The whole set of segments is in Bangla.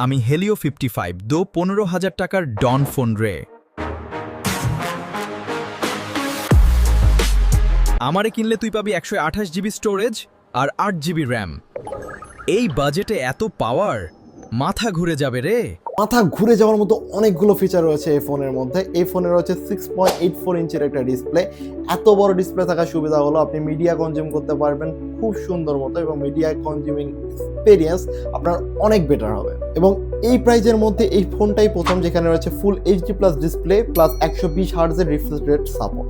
আমি হেলিও 55 দো 15,000 টাকার ডন ফোন রে। আমারে কিনলে তুই পাবি 128 জিবি স্টোরেজ আর 8 জিবি র্যাম। এই বাজেটে এত পাওয়ার, মাথা ঘুরে যাবে রে। মাথা ঘুরে যাওয়ার মতো অনেকগুলো ফিচার রয়েছে এই ফোনের মধ্যে। এই ফোনে রয়েছে 6.84 ইঞ্চের একটা ডিসপ্লে। এত বড় ডিসপ্লে থাকার সুবিধা হলো আপনি মিডিয়া কনজিউম করতে পারবেন খুব সুন্দর মতো, এবং মিডিয়া কনজিউমিং এক্সপেরিয়েন্স আপনার অনেক বেটার হবে। এবং এই প্রাইজের মধ্যে এই ফোনটাই প্রথম যেখানে রয়েছে full HD plus display plus 120 হার্টজের রিফ্রেশ রেট সাপোর্ট।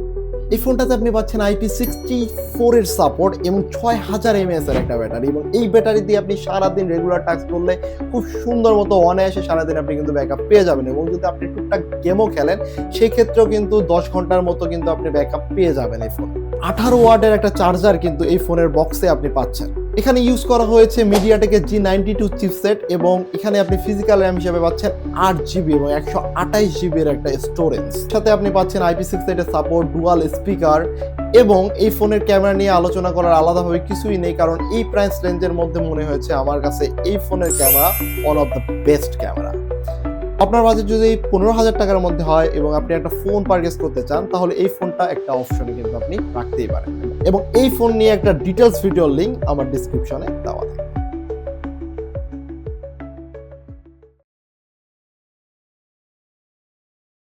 এই ফোনটাতে আপনি পাচ্ছেন IP64 এর সাপোর্ট এবং 6000 mAh এর একটা ব্যাটারি, এবং এই ব্যাটারি দিয়ে আপনি সারাদিন রেগুলার টাস্ক করলে খুব সুন্দর মতো অনায়াসে সারাদিন আপনি কিন্তু ব্যাকআপ পেয়ে যাবেন। এবং যদি আপনি টুকটাক গেমও খেলেন সেই ক্ষেত্রেও কিন্তু 10 ঘন্টার মতো কিন্তু আপনি ব্যাকআপ পেয়ে যাবেন এই ফোনে। 18 ওয়াটের একটা চার্জার কিন্তু এই ফোনের বক্সে আপনি পাচ্ছেন। এখানে ইউজ করা হয়েছে মিডিয়াটেকের G92 চিপসেট, এবং এখানে আপনি ফিজিক্যাল র্যাম হিসেবে পাচ্ছেন 8 জিবি এবং 128 জিবির একটা স্টোরেজ। সাথে আপনি পাচ্ছেন IP68 এর সাপোর্ট, ডুয়াল স্পিকার, এবং এই ফোনের ক্যামেরা নিয়ে আলোচনা করার আলাদাভাবে কিছুই নেই, কারণ এই প্রাইস রেঞ্জের মধ্যে মনে হয়েছে আমার কাছে এই ফোনের camera one of the best camera. আপনার বাজেট যদি 15,000 টাকার মধ্যে হয় এবং আপনি একটা ফোন পারচেজ করতে চান, তাহলে এই ফোনটা একটা অপশনে কিন্তু আপনি রাখতেই পারেন। এবং এই ফোন নিয়ে একটা ডিটেলস ভিডিওর লিঙ্ক আমার ডিসক্রিপশনে দেওয়া আছে।